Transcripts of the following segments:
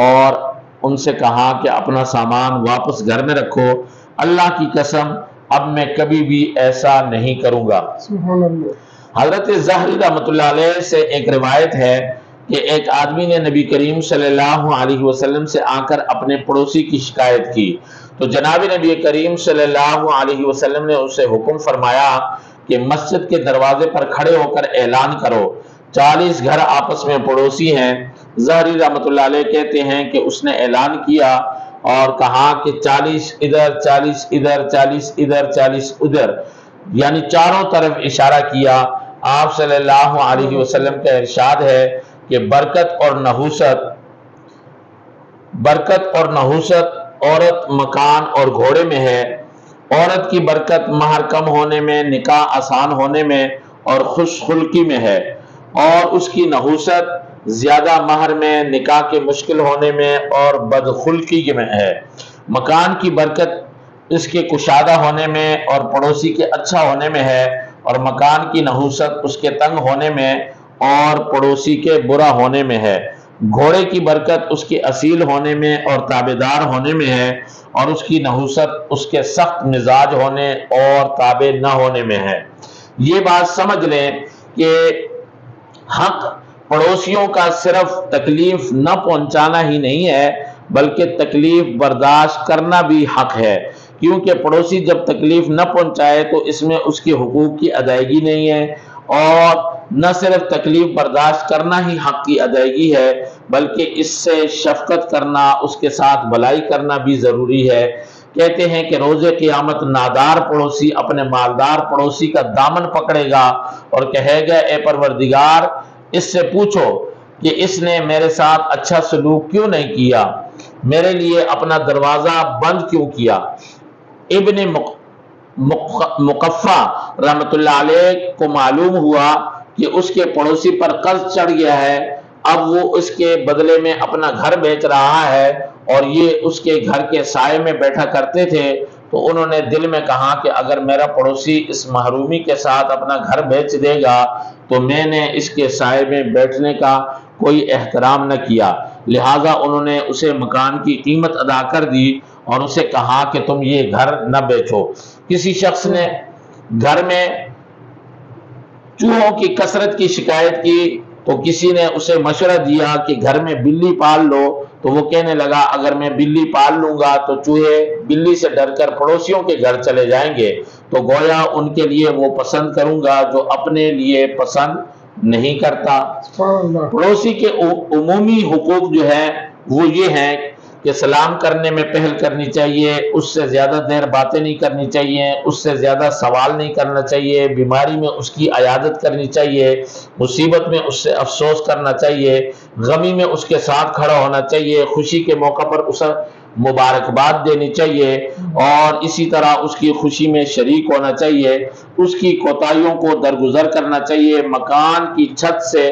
اور ان سے کہا کہ اپنا سامان واپس گھر میں رکھو، اللہ کی قسم اب میں کبھی بھی ایسا نہیں کروں گا۔ سبحان اللہ۔ حضرت زہری رحمۃ اللہ علیہ سے ایک روایت ہے کہ ایک آدمی نے نبی کریم صلی اللہ علیہ وسلم سے آ کر اپنے پڑوسی کی شکایت کی، تو جناب نبی کریم صلی اللہ علیہ وسلم نے اسے حکم فرمایا کہ مسجد کے دروازے پر کھڑے ہو کر اعلان کرو، 40 گھر آپس میں پڑوسی ہیں۔ زہری رحمۃ اللہ علیہ کہتے ہیں کہ اس نے اعلان کیا اور کہا کہ 40 ادھر، 40 ادھر، 40 ادھر، 40 ادھر، یعنی چاروں طرف اشارہ کیا۔ آپ صلی اللہ علیہ وسلم کا ارشاد ہے کہ برکت اور نحوست عورت، مکان اور گھوڑے میں ہے۔ عورت کی برکت مہر کم ہونے میں، نکاح آسان ہونے میں اور خوش خلقی میں ہے، اور اس کی نحوست زیادہ مہر میں، نکاح کے مشکل ہونے میں اور بدخلقی میں ہے۔ مکان کی برکت اس کے کشادہ ہونے میں اور پڑوسی کے اچھا ہونے میں ہے، اور مکان کی نحوست اس کے تنگ ہونے میں اور پڑوسی کے برا ہونے میں ہے۔ گھوڑے کی برکت اس کے اصیل ہونے میں اور تابعدار ہونے میں ہے، اور اس کی نحوست اس کے سخت مزاج ہونے اور تابع نہ ہونے میں ہے۔ یہ بات سمجھ لیں کہ حق پڑوسیوں کا صرف تکلیف نہ پہنچانا ہی نہیں ہے، بلکہ تکلیف برداشت کرنا بھی حق ہے، کیونکہ پڑوسی جب تکلیف نہ پہنچائے تو اس میں اس کے حقوق کی ادائیگی نہیں ہے، اور نہ صرف تکلیف برداشت کرنا ہی حق کی ادائیگی ہے، بلکہ اس سے شفقت کرنا، اس کے ساتھ بھلائی کرنا بھی ضروری ہے۔ کہتے ہیں کہ روز قیامت نادار پڑوسی اپنے مالدار پڑوسی کا دامن پکڑے گا اور کہے گا، اے پروردگار اس سے پوچھو کہ اس نے میرے ساتھ اچھا سلوک کیوں نہیں کیا، میرے لیے اپنا دروازہ بند کیوں کیا۔ ابن مقفع رحمت اللہ علیہ کو معلوم ہوا کہ اس کے پڑوسی پر قرض چڑھ گیا ہے، اب وہ اس کے بدلے میں اپنا گھر بیچ رہا ہے، اور یہ اس کے گھر کے سائے میں بیٹھا کرتے تھے، تو انہوں نے دل میں کہا کہ اگر میرا پڑوسی اس محرومی کے ساتھ اپنا گھر بیچ دے گا تو میں نے اس کے سائے میں بیٹھنے کا کوئی احترام نہ کیا، لہٰذا انہوں نے اسے مکان کی قیمت ادا کر دی اور اسے کہا کہ تم یہ گھر نہ بیچو۔ کسی شخص نے گھر میں چوہوں کی کثرت کی شکایت کی تو کسی نے اسے مشورہ دیا کہ گھر میں بلی پال لو، تو وہ کہنے لگا اگر میں بلی پال لوں گا تو چوہے بلی سے ڈر کر پڑوسیوں کے گھر چلے جائیں گے، تو گویا ان کے لیے وہ پسند کروں گا جو اپنے لیے پسند نہیں کرتا۔ پڑوسی کے عمومی حقوق جو ہے وہ یہ ہیں کہ سلام کرنے میں پہل کرنی چاہیے، اس سے زیادہ دیر باتیں نہیں کرنی چاہیے، اس سے زیادہ سوال نہیں کرنا چاہیے، بیماری میں اس کی عیادت کرنی چاہیے، مصیبت میں اس سے افسوس کرنا چاہیے، غمی میں اس کے ساتھ کھڑا ہونا چاہیے، خوشی کے موقع پر اسے مبارکباد دینی چاہیے، اور اسی طرح اس کی خوشی میں شریک ہونا چاہیے، اس کی کوتاہیوں کو درگزر کرنا چاہیے، مکان کی چھت سے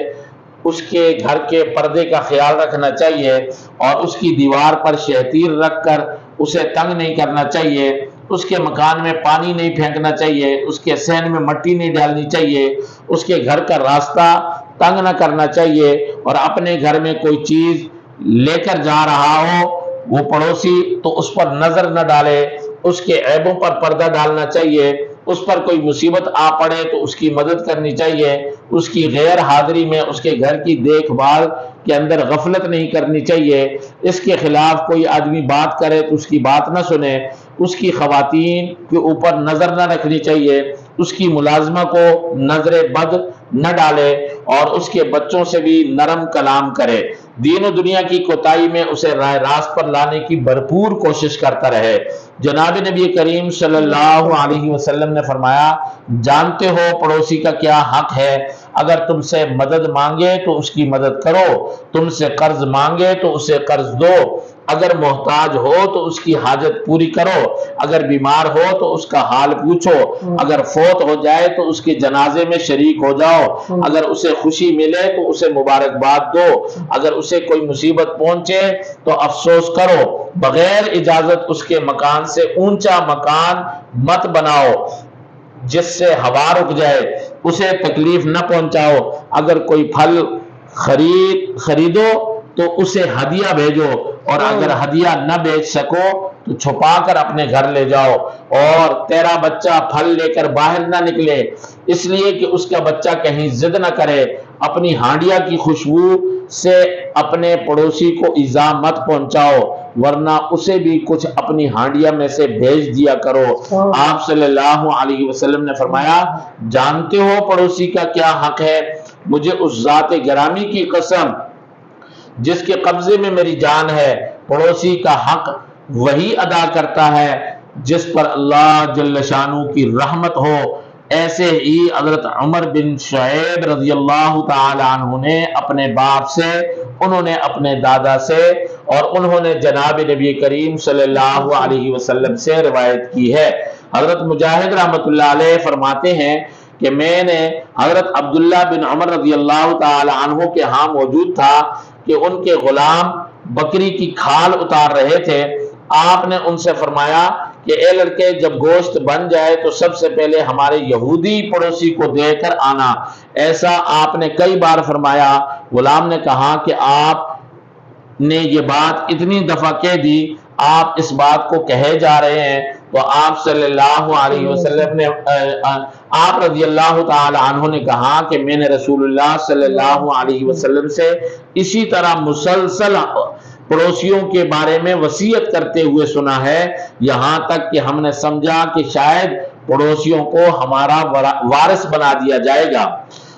اس کے گھر کے پردے کا خیال رکھنا چاہیے، اور اس کی دیوار پر شہتیر رکھ کر اسے تنگ نہیں کرنا چاہیے، اس کے مکان میں پانی نہیں پھینکنا چاہیے، اس کے صحن میں مٹی نہیں ڈالنی چاہیے، اس کے گھر کا راستہ تنگ نہ کرنا چاہیے، اور اپنے گھر میں کوئی چیز لے کر جا رہا ہو وہ پڑوسی تو اس پر نظر نہ ڈالے، اس کے عیبوں پر پردہ ڈالنا چاہیے، اس پر کوئی مصیبت آ پڑے تو اس کی مدد کرنی چاہیے، اس کی غیر حاضری میں اس کے گھر کی دیکھ بھال کے اندر غفلت نہیں کرنی چاہیے، اس کے خلاف کوئی آدمی بات کرے تو اس کی بات نہ سنے، اس کی خواتین کے اوپر نظر نہ رکھنی چاہیے، اس کی ملازمہ کو نظر بد نہ ڈالے، اور اس کے بچوں سے بھی نرم کلام کرے، دین و دنیا کی کوتاہی میں اسے راہ راست پر لانے کی بھرپور کوشش کرتا رہے۔ جناب نبی کریم صلی اللہ علیہ وسلم نے فرمایا، جانتے ہو پڑوسی کا کیا حق ہے، اگر تم سے مدد مانگے تو اس کی مدد کرو، تم سے قرض مانگے تو اسے قرض دو، اگر محتاج ہو تو اس کی حاجت پوری کرو، اگر بیمار ہو تو اس کا حال پوچھو، اگر فوت ہو جائے تو اس کے جنازے میں شریک ہو جاؤ، اگر اسے خوشی ملے تو اسے مبارکباد دو، اگر اسے کوئی مصیبت پہنچے تو افسوس کرو، بغیر اجازت اس کے مکان سے اونچا مکان مت بناؤ جس سے ہوا رک جائے، اسے تکلیف نہ پہنچاؤ، اگر کوئی پھل خریدو تو اسے ہدیہ بھیجو، اور اگر ہدیہ نہ بھیج سکو تو چھپا کر اپنے گھر لے جاؤ، اور تیرا بچہ پھل لے کر باہر نہ نکلے، اس لیے کہ اس کا بچہ کہیں ضد نہ کرے، اپنی ہانڈیا کی خوشبو سے اپنے پڑوسی کو ایذا مت پہنچاؤ، ورنہ اسے بھی کچھ اپنی ہانڈیا میں سے بھیج دیا کرو۔ آپ صلی اللہ علیہ وسلم نے فرمایا، جانتے ہو پڑوسی کا کیا حق ہے؟ مجھے اس ذات گرامی کی قسم جس کے قبضے میں میری جان ہے، پڑوسی کا حق وہی ادا کرتا ہے جس پر اللہ جل شانہ کی رحمت ہو۔ ایسے ہی حضرت عمر بن شعیب رضی اللہ تعالی عنہ نے اپنے باپ سے، انہوں نے اپنے دادا سے، اور انہوں نے جناب نبی کریم صلی اللہ علیہ وسلم سے روایت کی ہے۔ حضرت مجاہد رحمت اللہ علیہ فرماتے ہیں کہ میں نے حضرت عبداللہ بن عمر رضی اللہ تعالی عنہ کے ہاں موجود تھا کہ ان کے غلام بکری کی کھال اتار رہے تھے۔ آپ نے ان سے فرمایا کہ اے لڑکے، جب گوشت بن جائے تو سب سے پہلے ہمارے یہودی پڑوسی کو دے کر آنا۔ ایسا آپ نے کئی بار فرمایا۔ غلام نے کہا کہ آپ نے یہ بات اتنی دفعہ کہہ دی، آپ اس بات کو کہے جا رہے ہیں؟ تو آپ صلی اللہ علیہ وسلم نے آپ رضی اللہ تعالی عنہ نے کہا کہ میں نے رسول اللہ صلی اللہ علیہ وسلم سے اسی طرح مسلسل پڑوسیوں کے بارے میں وصیت کرتے ہوئے سنا ہے، یہاں تک کہ ہم نے سمجھا کہ شاید پڑوسیوں کو ہمارا وارث بنا دیا جائے گا۔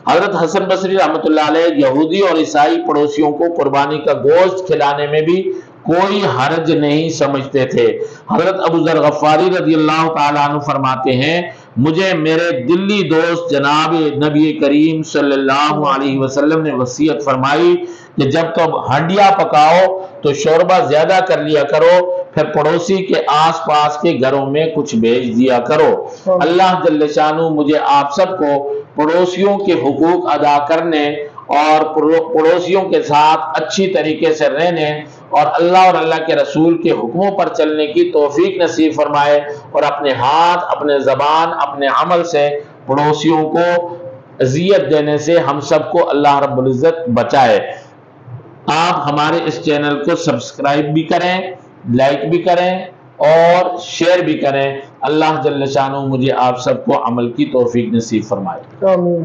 حضرت حسن بصری رحمۃ اللہ علیہ یہودی اور عیسائی پڑوسیوں کو قربانی کا گوشت کھلانے میں بھی کوئی حرج نہیں سمجھتے تھے۔ حضرت ابو ذر غفاری رضی اللہ تعالیٰ عنہ فرماتے ہیں، مجھے میرے دلی دوست جناب نبی کریم صلی اللہ علیہ وسلم نے وصیت فرمائی کہ جب تم ہانڈیاں پکاؤ تو شوربہ زیادہ کر لیا کرو، پھر پڑوسی کے آس پاس کے گھروں میں کچھ بھیج دیا کرو۔ اللہ جل شانہ مجھے آپ سب کو پڑوسیوں کے حقوق ادا کرنے اور پڑوسیوں کے ساتھ اچھی طریقے سے رہنے اور اللہ کے رسول کے حکموں پر چلنے کی توفیق نصیب فرمائے، اور اپنے ہاتھ، اپنے زبان، اپنے عمل سے پڑوسیوں کو اذیت دینے سے ہم سب کو اللہ رب العزت بچائے۔ آپ ہمارے اس چینل کو سبسکرائب بھی کریں، لائک بھی کریں اور شیئر بھی کریں۔ اللہ جل شانہ مجھے آپ سب کو عمل کی توفیق نصیب فرمائے۔ آمین۔